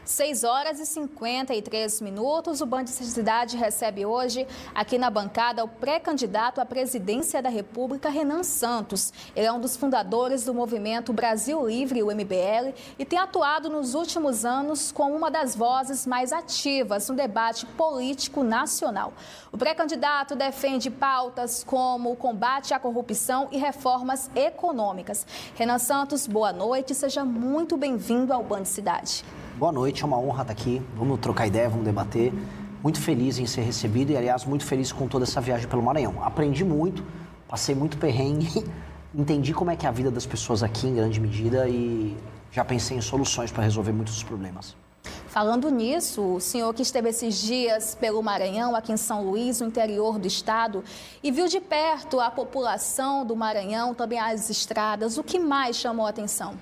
6h53. O Band Cidade recebe hoje, aqui na bancada, o pré-candidato à presidência da República, Renan Santos. Ele é um dos fundadores do movimento Brasil Livre, o MBL, e tem atuado nos últimos anos como uma das vozes mais ativas no debate político nacional. O pré-candidato defende pautas como o combate à corrupção e reformas econômicas. Renan Santos, boa noite, seja muito bem-vindo ao Band Cidade. Boa noite, é uma honra estar aqui. Vamos trocar ideia, vamos debater. Muito feliz em ser recebido e, aliás, muito feliz com toda essa viagem pelo Maranhão. Aprendi muito, passei muito perrengue, entendi como é que é a vida das pessoas aqui, em grande medida, e já pensei em soluções para resolver muitos dos problemas. Falando nisso, o senhor que esteve esses dias pelo Maranhão, aqui em São Luís, no interior do estado, e viu de perto a população do Maranhão, também as estradas, o que mais chamou a atenção?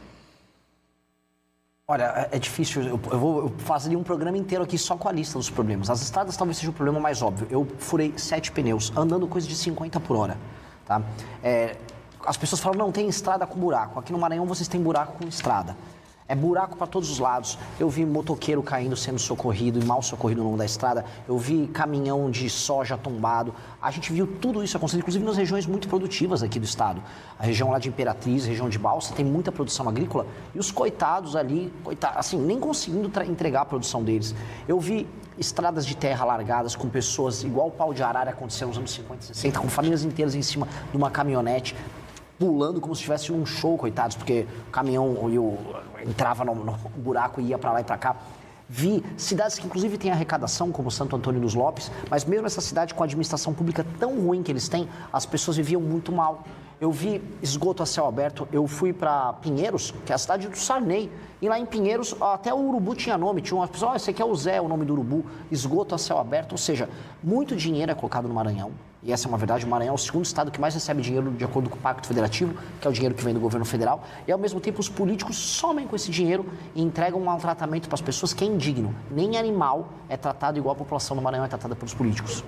Olha, é difícil, eu fazeria um programa inteiro aqui só com a lista dos problemas. As estradas talvez seja o problema mais óbvio. Eu furei 7 pneus, andando coisa de 50 por hora, tá? As pessoas falam, não, tem estrada com buraco. Aqui no Maranhão vocês têm buraco com estrada. É buraco para todos os lados. Eu vi motoqueiro caindo, sendo socorrido e mal socorrido ao longo da estrada. Eu vi caminhão de soja tombado. A gente viu tudo isso acontecer, inclusive nas regiões muito produtivas aqui do estado. A região lá de Imperatriz, a região de Balsa, tem muita produção agrícola. E os coitados ali, assim, nem conseguindo entregar a produção deles. Eu vi estradas de terra largadas com pessoas, igual o pau de arara aconteceu nos anos 50 e 60, com famílias inteiras em cima de uma caminhonete, pulando como se estivesse num show, coitados, porque o caminhão entrava no buraco e ia para lá e para cá. Vi cidades que inclusive têm arrecadação, como Santo Antônio dos Lopes, mas mesmo essa cidade com a administração pública tão ruim que eles têm, as pessoas viviam muito mal. Eu vi esgoto a céu aberto, eu fui para Pinheiros, que é a cidade do Sarney, e lá em Pinheiros até o urubu tinha nome, tinha umas pessoas, esse aqui é o Zé, o nome do urubu, esgoto a céu aberto, ou seja, muito dinheiro é colocado no Maranhão. E essa é uma verdade, o Maranhão é o segundo estado que mais recebe dinheiro de acordo com o Pacto Federativo, que é o dinheiro que vem do governo federal, e ao mesmo tempo os políticos somem com esse dinheiro e entregam um maltratamento para as pessoas que é indigno. Nem animal é tratado igual a população do Maranhão é tratada pelos políticos.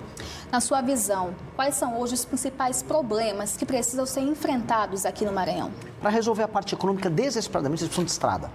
Na sua visão, quais são hoje os principais problemas que precisam ser enfrentados aqui no Maranhão? Para resolver a parte econômica, desesperadamente, vocês precisam de estrada.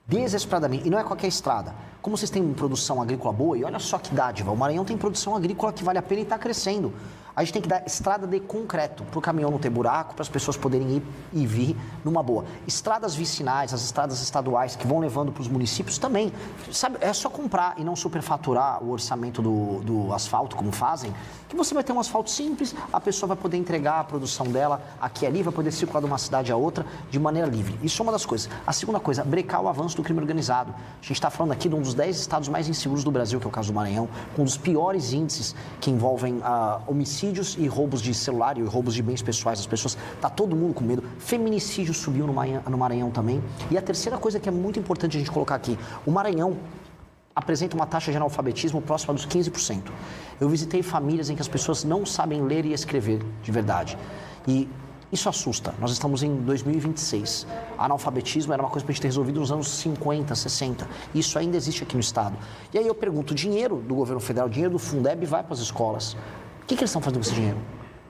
Desesperadamente. E não é qualquer estrada. Como vocês têm produção agrícola boa, e olha só que dádiva, o Maranhão tem produção agrícola que vale a pena e está crescendo. A gente tem que dar estrada de concreto, para o caminhão não ter buraco, para as pessoas poderem ir e vir numa boa. Estradas vicinais, as estradas estaduais que vão levando para os municípios também. Sabe, é só comprar e não superfaturar o orçamento do asfalto, como fazem, que você vai ter um asfalto simples, a pessoa vai poder entregar a produção dela aqui e ali, vai poder circular de uma cidade a outra de maneira livre. Isso é uma das coisas. A segunda coisa, brecar o avanço do crime organizado. A gente está falando aqui de um dos 10 estados mais inseguros do Brasil, que é o caso do Maranhão, com um dos piores índices que envolvem homicídios e roubos de celular e roubos de bens pessoais das pessoas. Está todo mundo com medo. Feminicídio subiu no Maranhão também. E a terceira coisa que é muito importante a gente colocar aqui, o Maranhão apresenta uma taxa de analfabetismo próxima dos 15%. Eu visitei famílias em que as pessoas não sabem ler e escrever de verdade. E isso assusta. Nós estamos em 2026. Analfabetismo era uma coisa para a gente ter resolvido nos anos 50, 60. Isso ainda existe aqui no estado. E aí eu pergunto, o dinheiro do governo federal, o dinheiro do Fundeb vai para as escolas. O que eles estão fazendo com esse dinheiro?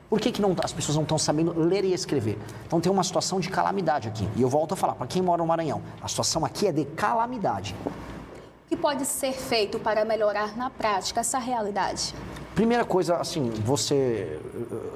Por que as pessoas não estão sabendo ler e escrever? Então tem uma situação de calamidade aqui. E eu volto a falar, para quem mora no Maranhão, a situação aqui é de calamidade. O que pode ser feito para melhorar na prática essa realidade? Primeira coisa, assim,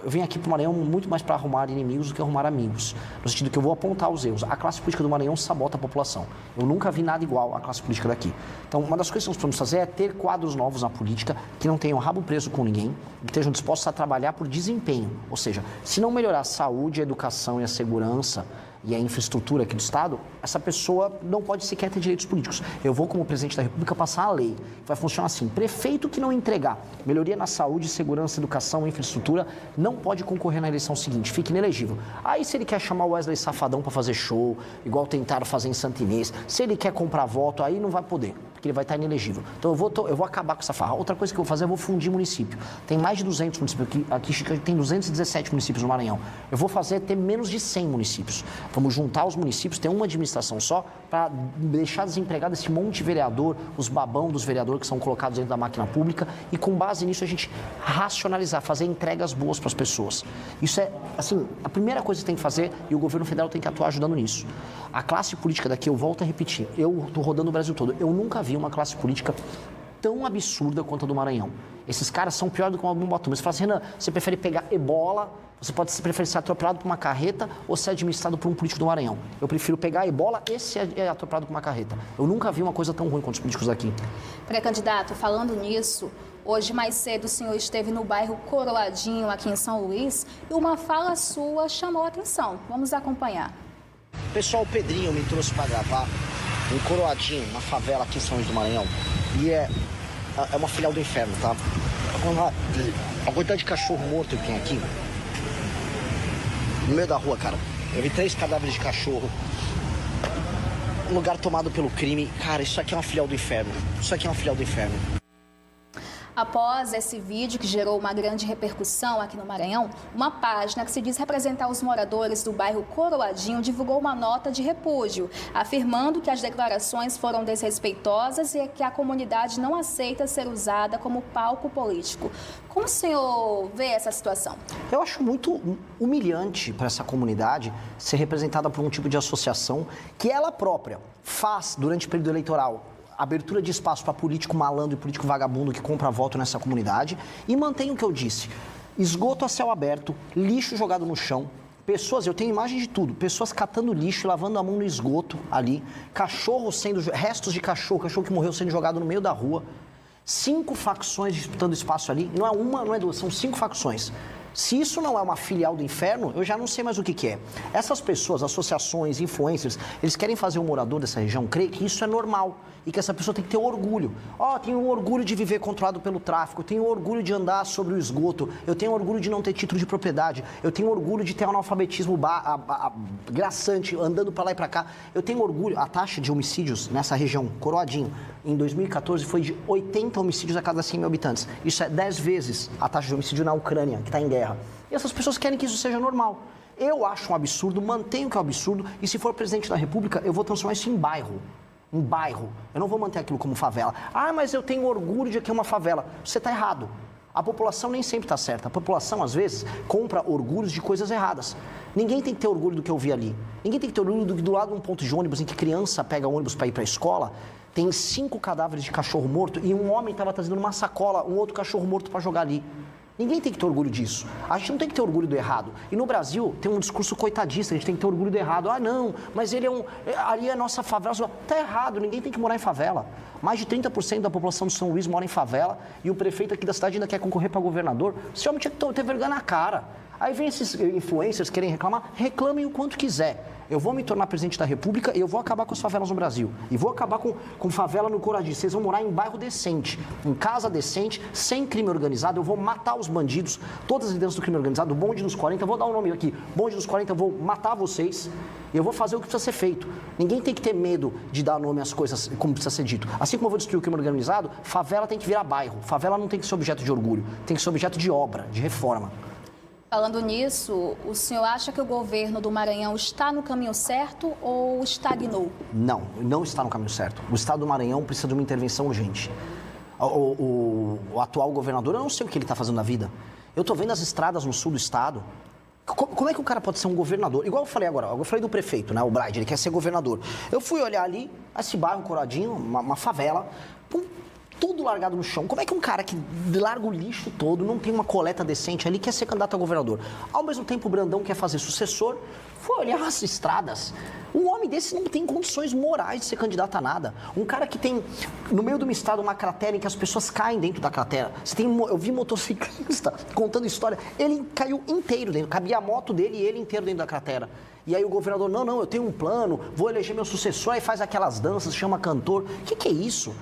eu venho aqui para o Maranhão muito mais para arrumar inimigos do que arrumar amigos. No sentido que eu vou apontar os erros. A classe política do Maranhão sabota a população. Eu nunca vi nada igual à classe política daqui. Então, uma das coisas que nós podemos fazer é ter quadros novos na política que não tenham rabo preso com ninguém, que estejam dispostos a trabalhar por desempenho. Ou seja, se não melhorar a saúde, a educação e a segurança e a infraestrutura aqui do estado, essa pessoa não pode sequer ter direitos políticos. Eu vou, como presidente da República, passar a lei. Vai funcionar assim, prefeito que não entregar melhoria na saúde, segurança, educação e infraestrutura, não pode concorrer na eleição seguinte, fica inelegível. Aí se ele quer chamar o Wesley Safadão para fazer show, igual tentaram fazer em Santo Inês, se ele quer comprar voto, aí não vai poder, porque ele vai estar inelegível. Então eu vou acabar com essa farra. Outra coisa que eu vou fazer, eu vou fundir município. Tem mais de 200 municípios, aqui tem 217 municípios no Maranhão. Eu vou fazer ter menos de 100 municípios. Vamos juntar os municípios, ter uma administração só, para deixar desempregado esse monte de vereador, os babão dos vereadores que são colocados dentro da máquina pública, e com base nisso a gente racionalizar, fazer entregas boas para as pessoas. Isso é, assim, a primeira coisa que tem que fazer, e o governo federal tem que atuar ajudando nisso. A classe política daqui, eu volto a repetir, eu estou rodando o Brasil todo, eu nunca vi vi uma classe política tão absurda quanto a do Maranhão. Esses caras são piores do que uma bomba atômica. Você fala assim, Renan, você prefere pegar ebola, você prefere ser atropelado por uma carreta ou ser administrado por um político do Maranhão? Eu prefiro pegar ebola e ser atropelado por uma carreta. Eu nunca vi uma coisa tão ruim quanto os políticos aqui. Pré-candidato, falando nisso, hoje mais cedo o senhor esteve no bairro Coroadinho, aqui em São Luís, e uma fala sua chamou a atenção. Vamos acompanhar. Pessoal, o Pedrinho me trouxe para gravar um Coroadinho, na favela aqui em São Luís do Maranhão. E é uma filial do inferno, tá? A quantidade de cachorro morto que tem aqui, no meio da rua, cara. Eu vi 3 cadáveres de cachorro. Um lugar tomado pelo crime. Cara, isso aqui é uma filial do inferno. Isso aqui é uma filial do inferno. Após esse vídeo que gerou uma grande repercussão aqui no Maranhão, uma página que se diz representar os moradores do bairro Coroadinho divulgou uma nota de repúdio, afirmando que as declarações foram desrespeitosas e que a comunidade não aceita ser usada como palco político. Como o senhor vê essa situação? Eu acho muito humilhante para essa comunidade ser representada por um tipo de associação que ela própria faz durante o período eleitoral. Abertura de espaço para político malandro e político vagabundo que compra voto nessa comunidade e mantém o que eu disse. Esgoto a céu aberto, lixo jogado no chão, pessoas, eu tenho imagem de tudo, pessoas catando lixo, lavando a mão no esgoto ali, restos de cachorro que morreu sendo jogado no meio da rua, 5 facções disputando espaço ali, não é uma, não é duas, são 5 facções. Se isso não é uma filial do inferno, eu já não sei mais o que é. Essas pessoas, associações, influencers, eles querem fazer o morador dessa região crer que isso é normal e que essa pessoa tem que ter orgulho. Tenho orgulho de viver controlado pelo tráfico, eu tenho orgulho de andar sobre o esgoto, eu tenho orgulho de não ter título de propriedade, eu tenho orgulho de ter analfabetismo graçante, andando para lá e para cá. Eu tenho orgulho, a taxa de homicídios nessa região, Coroadinho, em 2014 foi de 80 homicídios a cada 100 mil habitantes. Isso é 10 vezes a taxa de homicídio na Ucrânia, que está em guerra. E essas pessoas querem que isso seja normal. Eu acho um absurdo, mantenho que é um absurdo, e se for presidente da República, eu vou transformar isso em bairro. Em bairro. Eu não vou manter aquilo como favela. Mas eu tenho orgulho de que é uma favela. Você está errado. A população nem sempre está certa. A população, às vezes, compra orgulhos de coisas erradas. Ninguém tem que ter orgulho do que eu vi ali. Ninguém tem que ter orgulho do que do lado de um ponto de ônibus em que criança pega ônibus para ir para a escola, tem 5 cadáveres de cachorro morto e um homem estava trazendo numa sacola um outro cachorro morto para jogar ali. Ninguém tem que ter orgulho disso. A gente não tem que ter orgulho do errado. E no Brasil tem um discurso coitadista, a gente tem que ter orgulho do errado. Não, mas ele ali é a nossa favela. Tá errado, ninguém tem que morar em favela. Mais de 30% da população de São Luís mora em favela e o prefeito aqui da cidade ainda quer concorrer para governador. Esse homem tinha que ter vergonha na cara. Aí vem esses influencers querem reclamar, reclamem o quanto quiser. Eu vou me tornar presidente da República e eu vou acabar com as favelas no Brasil. E vou acabar com favela no Coroadinho. Vocês vão morar em bairro decente, em casa decente, sem crime organizado. Eu vou matar os bandidos, todas as lideranças do crime organizado, o bonde dos 40, eu vou dar um nome aqui, bonde dos 40, eu vou matar vocês. E eu vou fazer o que precisa ser feito. Ninguém tem que ter medo de dar nome às coisas como precisa ser dito. Assim como eu vou destruir o crime organizado, favela tem que virar bairro. Favela não tem que ser objeto de orgulho, tem que ser objeto de obra, de reforma. Falando nisso, o senhor acha que o governo do Maranhão está no caminho certo ou estagnou? Não, não está no caminho certo. O estado do Maranhão precisa de uma intervenção urgente. O atual governador, eu não sei o que ele está fazendo na vida. Eu estou vendo as estradas no sul do estado. Como é que o cara pode ser um governador? Igual eu falei agora, eu falei do prefeito, né, o Bride, ele quer ser governador. Eu fui olhar ali, esse bairro Coroadinho, uma favela, tudo largado no chão. Como é que um cara que larga o lixo todo, não tem uma coleta decente ali, quer ser candidato a governador? Ao mesmo tempo, o Brandão quer fazer sucessor, foi olhar as estradas. Um homem desse não tem condições morais de ser candidato a nada. Um cara que tem, no meio de uma estrada, uma cratera em que as pessoas caem dentro da cratera. Eu vi motociclista contando história, ele caiu inteiro dentro, cabia a moto dele e ele inteiro dentro da cratera. E aí o governador, não, eu tenho um plano, vou eleger meu sucessor, aí faz aquelas danças, chama cantor. O que é isso?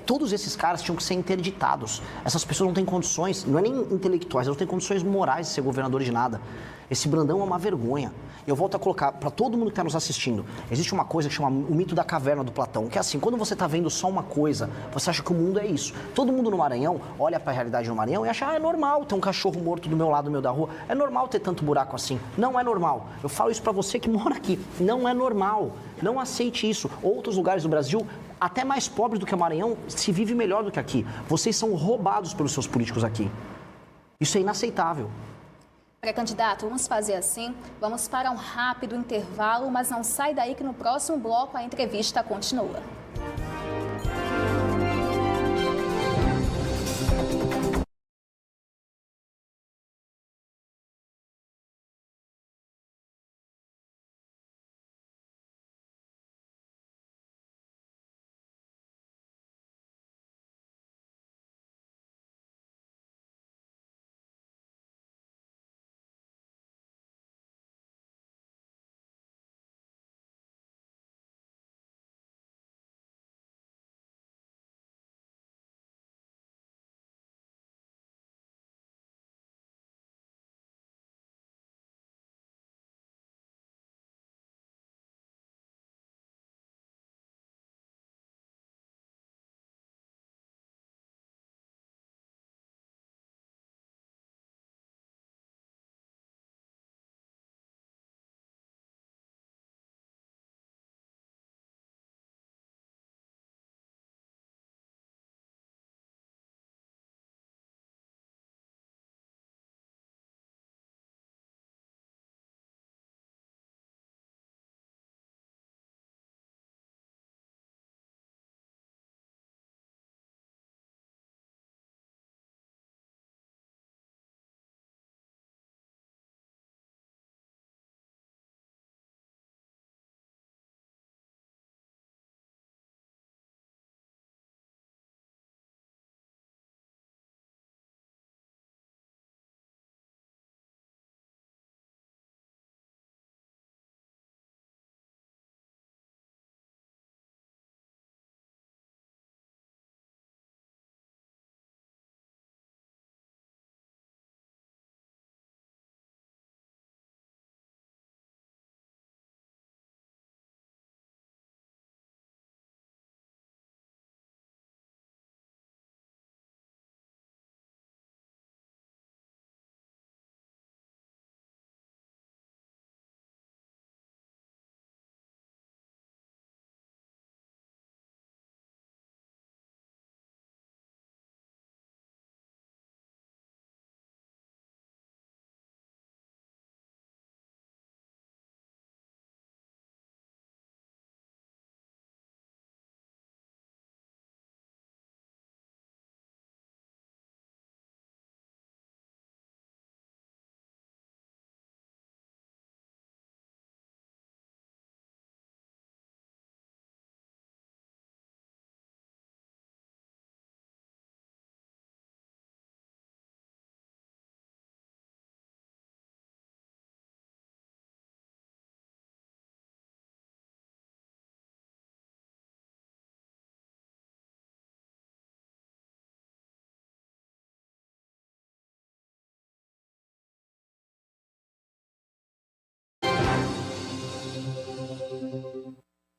Todos esses caras tinham que ser interditados. Essas pessoas não têm condições, não é nem intelectuais, elas não têm condições morais de ser governador de nada. Esse Brandão é uma vergonha. Eu volto a colocar para todo mundo que está nos assistindo. Existe uma coisa que chama o mito da caverna do Platão, que é assim, quando você está vendo só uma coisa, você acha que o mundo é isso. Todo mundo no Maranhão olha para a realidade no Maranhão e acha, é normal ter um cachorro morto do meu lado, no meio da rua. É normal ter tanto buraco assim. Não é normal. Eu falo isso para você que mora aqui. Não é normal. Não aceite isso. Outros lugares do Brasil, até mais pobres do que o Maranhão, se vive melhor do que aqui. Vocês são roubados pelos seus políticos aqui. Isso é inaceitável. Pré-candidato, vamos fazer assim, vamos para um rápido intervalo, mas não sai daí que no próximo bloco a entrevista continua.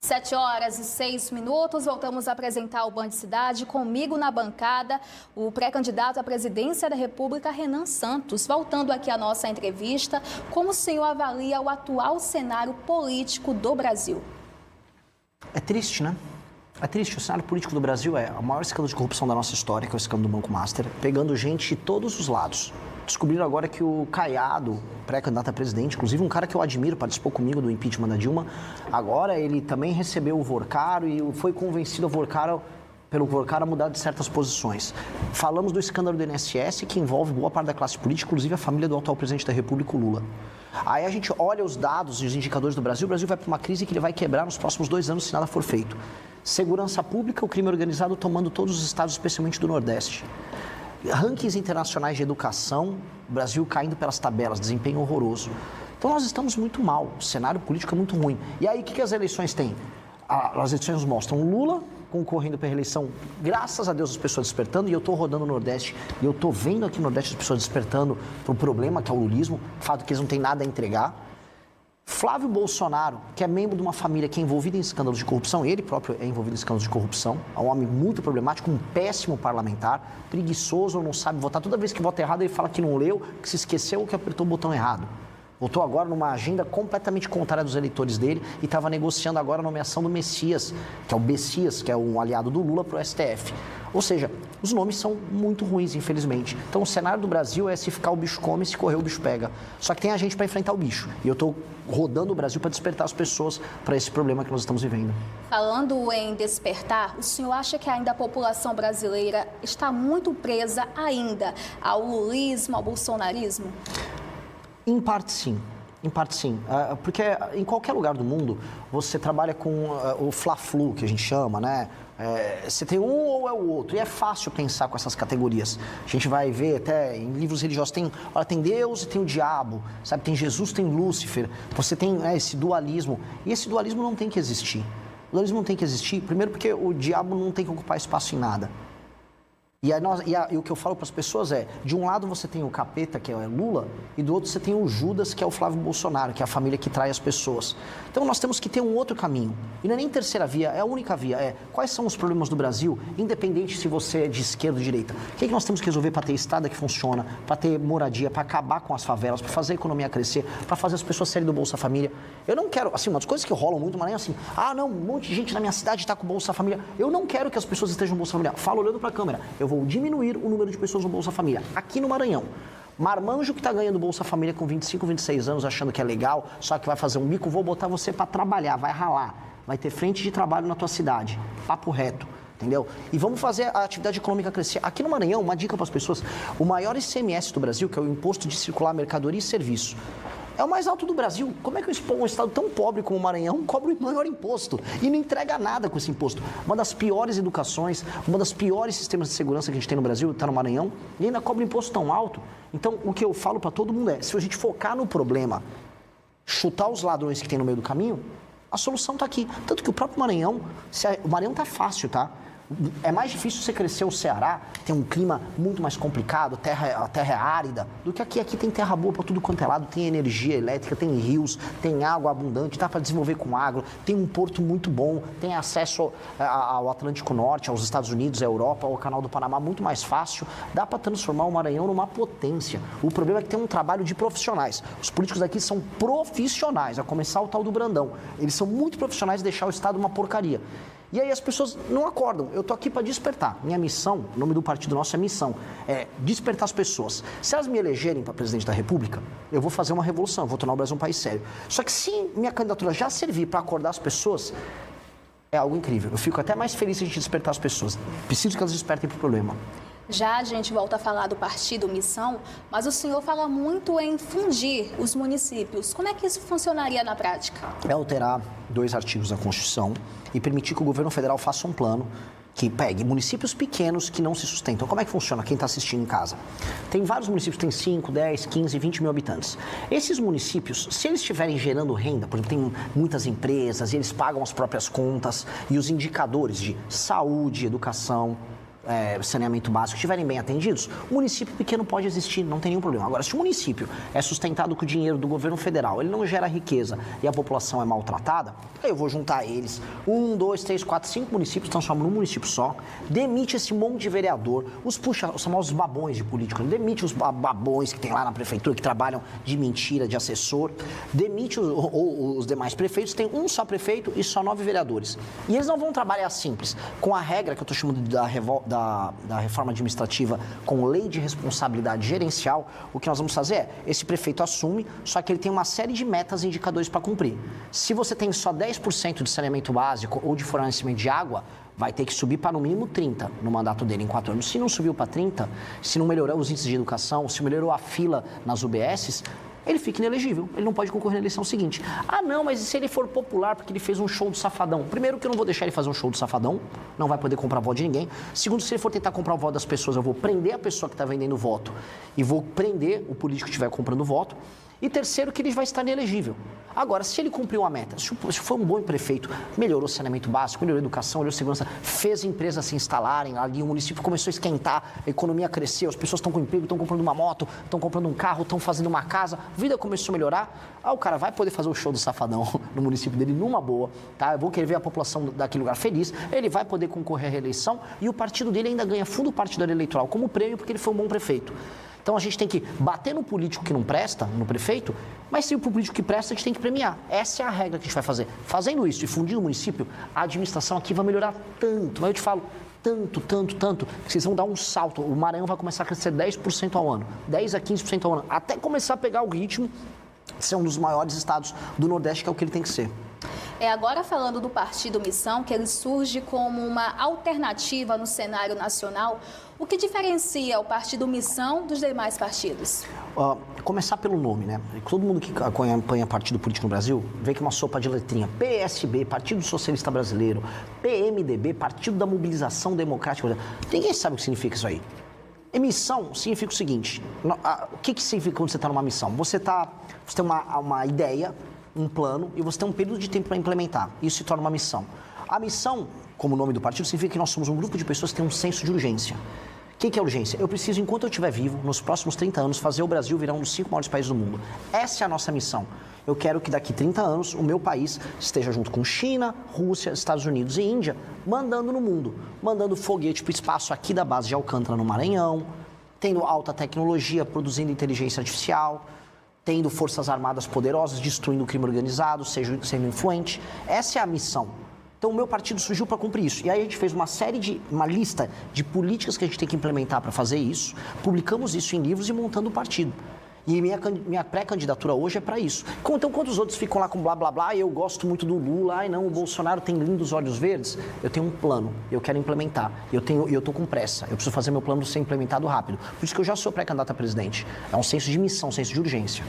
7h06, voltamos a apresentar o Band Cidade. Comigo na bancada, o pré-candidato à presidência da República, Renan Santos. Voltando aqui à nossa entrevista, como o senhor avalia o atual cenário político do Brasil? É triste, né? É triste. O cenário político do Brasil é o maior escândalo de corrupção da nossa história, que é o escândalo do Banco Master, pegando gente de todos os lados. Descobriram agora que o Caiado, pré-candidato a presidente, inclusive um cara que eu admiro, participou comigo do impeachment da Dilma, agora ele também recebeu o Vorcaro e foi convencido pelo Vorcaro a mudar de certas posições. Falamos do escândalo do INSS, que envolve boa parte da classe política, inclusive a família do atual presidente da República, o Lula. Aí a gente olha os dados e os indicadores do Brasil, o Brasil vai para uma crise que ele vai quebrar nos próximos 2 anos se nada for feito. Segurança pública, o crime organizado tomando todos os estados, especialmente do Nordeste. Rankings internacionais de educação, o Brasil caindo pelas tabelas, desempenho horroroso. Então nós estamos muito mal, o cenário político é muito ruim. E aí o que as eleições têm? As eleições mostram Lula concorrendo para a reeleição, graças a Deus as pessoas despertando, e eu estou rodando no Nordeste, e eu estou vendo aqui no Nordeste as pessoas despertando para o problema que é o lulismo, o fato que eles não têm nada a entregar. Flávio Bolsonaro, que é membro de uma família que é envolvida em escândalos de corrupção, ele próprio é envolvido em escândalos de corrupção, é um homem muito problemático, um péssimo parlamentar, preguiçoso, não sabe votar. Toda vez que vota errado, ele fala que não leu, que se esqueceu ou que apertou o botão errado. Votou agora numa agenda completamente contrária dos eleitores dele e estava negociando agora a nomeação do Messias, que é o Bessias, que é um aliado do Lula, para o STF. Ou seja, os nomes são muito ruins, infelizmente. Então, o cenário do Brasil é se ficar o bicho come, se correr o bicho pega. Só que tem a gente para enfrentar o bicho. E eu estou rodando o Brasil para despertar as pessoas para esse problema que nós estamos vivendo. Falando em despertar, o senhor acha que ainda a população brasileira está muito presa ainda ao lulismo, ao bolsonarismo? Em parte, sim. Em parte, sim. Porque em qualquer lugar do mundo, você trabalha com o fla-flu, que a gente chama, né? Você tem um ou é o outro. E é fácil pensar com essas categorias. A gente vai ver até em livros religiosos, tem Deus e tem o diabo, sabe? Tem Jesus, tem Lúcifer. Você tem esse dualismo. E esse dualismo não tem que existir. O dualismo não tem que existir, primeiro porque o diabo não tem que ocupar espaço em nada. E o que eu falo para as pessoas é, de um lado você tem o capeta, que é o Lula, e do outro você tem o Judas, que é o Flávio Bolsonaro, que é a família que trai as pessoas. Então nós temos que ter um outro caminho. E não é nem terceira via, é a única via. Quais são os problemas do Brasil, independente se você é de esquerda ou de direita. O que nós temos que resolver para ter estrada que funciona, para ter moradia, para acabar com as favelas, para fazer a economia crescer, para fazer as pessoas saírem do Bolsa Família. Eu não quero, assim, uma das coisas que rolam muito, mas é assim, não, um monte de gente na minha cidade está com o Bolsa Família. Eu não quero que as pessoas estejam no Bolsa Família. Falo olhando para a câmera. Eu vou diminuir o número de pessoas no Bolsa Família. Aqui no Maranhão, marmanjo que está ganhando Bolsa Família com 25, 26 anos, achando que é legal, só que vai fazer um bico, vou botar você para trabalhar, vai ralar, vai ter frente de trabalho na tua cidade. Papo reto. Entendeu? E vamos fazer a atividade econômica crescer. Aqui no Maranhão, uma dica para as pessoas, o maior ICMS do Brasil, que é o Imposto de Circular Mercadoria e Serviço, é o mais alto do Brasil. Como é que um estado tão pobre como o Maranhão cobra o maior imposto e não entrega nada com esse imposto? Uma das piores educações, uma das piores sistemas de segurança que a gente tem no Brasil, está no Maranhão, e ainda cobra imposto tão alto. Então, o que eu falo para todo mundo é, se a gente focar no problema, chutar os ladrões que tem no meio do caminho, a solução está aqui. Tanto que o próprio Maranhão, o Maranhão está fácil, tá? É mais difícil você crescer o Ceará, tem um clima muito mais complicado, a terra é árida, do que aqui. Aqui tem terra boa para tudo quanto é lado, tem energia elétrica, tem rios, tem água abundante, dá para desenvolver com agro, tem um porto muito bom, tem acesso ao Atlântico Norte, aos Estados Unidos, à Europa, ao Canal do Panamá muito mais fácil, dá para transformar o Maranhão numa potência. O problema é que tem um trabalho de profissionais. Os políticos daqui são profissionais, a começar o tal do Brandão. Eles são muito profissionais de deixar o Estado uma porcaria. E aí as pessoas não acordam. Eu tô aqui para despertar. Minha missão, o nome do partido nosso é missão, é despertar as pessoas. Se elas me elegerem para presidente da República, eu vou fazer uma revolução, vou tornar o Brasil um país sério. Só que se minha candidatura já servir para acordar as pessoas, é algo incrível. Eu fico até mais feliz se a gente despertar as pessoas. Preciso que elas despertem para o problema. Já a gente volta a falar do partido Missão, mas o senhor fala muito em fundir os municípios. Como é que isso funcionaria na prática? É alterar 2 artigos da Constituição e permitir que o governo federal faça um plano que pegue municípios pequenos que não se sustentam. Como é que funciona? Quem está assistindo em casa? Tem vários municípios que têm 5, 10, 15, 20 mil habitantes. Esses municípios, se eles estiverem gerando renda, por exemplo, tem muitas empresas e eles pagam as próprias contas e os indicadores de saúde, educação, saneamento básico estiverem bem atendidos, o município pequeno pode existir, não tem nenhum problema. Agora, se o município é sustentado com o dinheiro do governo federal, ele não gera riqueza e a população é maltratada, aí eu vou juntar eles, 1, 2, 3, 4, 5 municípios, transforma num município só, demite esse monte de vereador, os famosos babões de político, demite os babões que tem lá na prefeitura, que trabalham de mentira, de assessor, demite os demais prefeitos, tem um só prefeito e só 9 vereadores. E eles não vão trabalhar simples, com a regra que eu estou chamando da reforma administrativa, com lei de responsabilidade gerencial. O que nós vamos fazer é, esse prefeito assume, só que ele tem uma série de metas e indicadores para cumprir. Se você tem só 10% de saneamento básico ou de fornecimento de água, vai ter que subir para no mínimo 30 no mandato dele em 4 anos. Se não subiu para 30, se não melhorou os índices de educação, se melhorou a fila nas UBSs, ele fica inelegível, ele não pode concorrer na eleição seguinte. Ah, não, mas e se ele for popular porque ele fez um show do Safadão? Primeiro que eu não vou deixar ele fazer um show do Safadão, não vai poder comprar voto de ninguém. Segundo, se ele for tentar comprar o voto das pessoas, eu vou prender a pessoa que está vendendo voto e vou prender o político que estiver comprando voto. E terceiro, que ele vai estar inelegível. Agora, se ele cumpriu a meta, se foi um bom prefeito, melhorou o saneamento básico, melhorou a educação, melhorou a segurança, fez empresas se instalarem ali, o município começou a esquentar, a economia cresceu, as pessoas estão com emprego, estão comprando uma moto, estão comprando um carro, estão fazendo uma casa, a vida começou a melhorar, o cara vai poder fazer o show do Safadão no município dele numa boa, tá? Eu vou querer ver a população daquele lugar feliz, ele vai poder concorrer à reeleição e o partido dele ainda ganha fundo partidário eleitoral como prêmio porque ele foi um bom prefeito. Então a gente tem que bater no político que não presta, no prefeito, mas se o político que presta, a gente tem que premiar. Essa é a regra que a gente vai fazer. Fazendo isso e fundindo o município, a administração aqui vai melhorar tanto, mas eu te falo, tanto, que vocês vão dar um salto. O Maranhão vai começar a crescer 10% ao ano, 10 a 15% ao ano, até começar a pegar o ritmo de ser um dos maiores estados do Nordeste, que é o que ele tem que ser. Agora falando do Partido Missão, que ele surge como uma alternativa no cenário nacional, o que diferencia o Partido Missão dos demais partidos? Começar pelo nome, né? Todo mundo que acompanha partido político no Brasil vê que é uma sopa de letrinha. PSB, Partido Socialista Brasileiro, PMDB, Partido da Mobilização Democrática. Ninguém sabe o que significa isso aí. E missão significa o seguinte, o que significa quando você está numa missão? Você tem uma ideia, um plano e você tem um período de tempo para implementar. Isso se torna uma missão. A missão, como o nome do partido, significa que nós somos um grupo de pessoas que tem um senso de urgência. O que é urgência? Eu preciso, enquanto eu estiver vivo, nos próximos 30 anos, fazer o Brasil virar um dos 5 maiores países do mundo. Essa é a nossa missão. Eu quero que daqui 30 anos o meu país esteja junto com China, Rússia, Estados Unidos e Índia, mandando no mundo. Mandando foguete para o espaço aqui da base de Alcântara, no Maranhão, tendo alta tecnologia, produzindo inteligência artificial, tendo forças armadas poderosas, destruindo o crime organizado, sendo influente. Essa é a missão. Então, o meu partido surgiu para cumprir isso. E aí a gente fez uma lista de políticas que a gente tem que implementar para fazer isso, publicamos isso em livros e montando o partido. E minha pré-candidatura hoje é para isso. Então, quando os outros ficam lá com blá, blá, blá, eu gosto muito do Lula, ai não, o Bolsonaro tem lindos olhos verdes, eu tenho um plano, eu quero implementar, eu estou com pressa, eu preciso fazer meu plano ser implementado rápido. Por isso que eu já sou pré-candidato a presidente. É um senso de missão, um senso de urgência.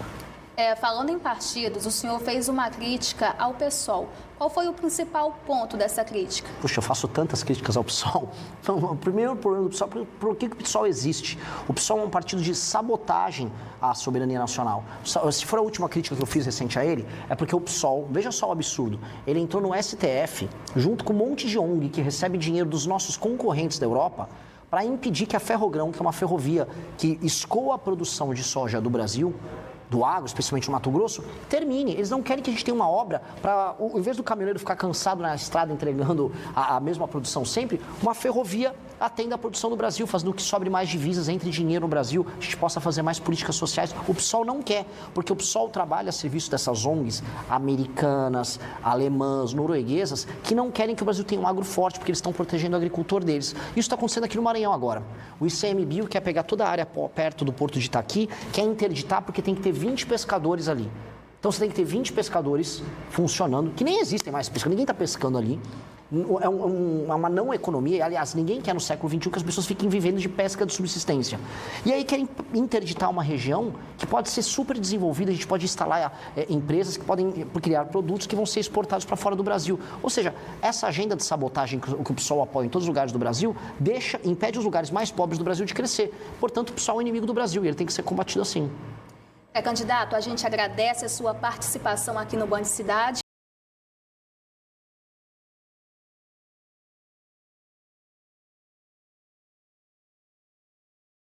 Falando em partidos, o senhor fez uma crítica ao PSOL. Qual foi o principal ponto dessa crítica? Puxa, eu faço tantas críticas ao PSOL. Então, o primeiro problema do PSOL, por que o PSOL existe? O PSOL é um partido de sabotagem à soberania nacional. Se for a última crítica que eu fiz recente a ele, é porque o PSOL, veja só o absurdo, ele entrou no STF, junto com um monte de ONG que recebe dinheiro dos nossos concorrentes da Europa, para impedir que a Ferrogrão, que é uma ferrovia que escoa a produção de soja do Brasil, do agro, especialmente no Mato Grosso, termine. Eles não querem que a gente tenha uma obra para, em vez do caminhoneiro ficar cansado na estrada entregando a mesma produção sempre, uma ferrovia atenda a produção do Brasil, fazendo que sobre mais divisas, entre dinheiro no Brasil, a gente possa fazer mais políticas sociais. O PSOL não quer, porque o PSOL trabalha a serviço dessas ONGs americanas, alemãs, norueguesas, que não querem que o Brasil tenha um agro forte, porque eles estão protegendo o agricultor deles. Isso está acontecendo aqui no Maranhão agora. O ICMBio quer pegar toda a área perto do Porto de Itaqui, quer interditar porque tem que ter 20 pescadores ali. Então você tem que ter 20 pescadores funcionando, que nem existem mais pescadores, ninguém está pescando ali. É uma não economia, aliás, ninguém quer no século XXI que as pessoas fiquem vivendo de pesca de subsistência. E aí querem interditar uma região que pode ser super desenvolvida, a gente pode instalar empresas que podem criar produtos que vão ser exportados para fora do Brasil. Ou seja, essa agenda de sabotagem que o PSOL apoia em todos os lugares do Brasil, impede os lugares mais pobres do Brasil de crescer. Portanto, o PSOL é o inimigo do Brasil e ele tem que ser combatido assim. Candidato, a gente agradece a sua participação aqui no Band Cidade.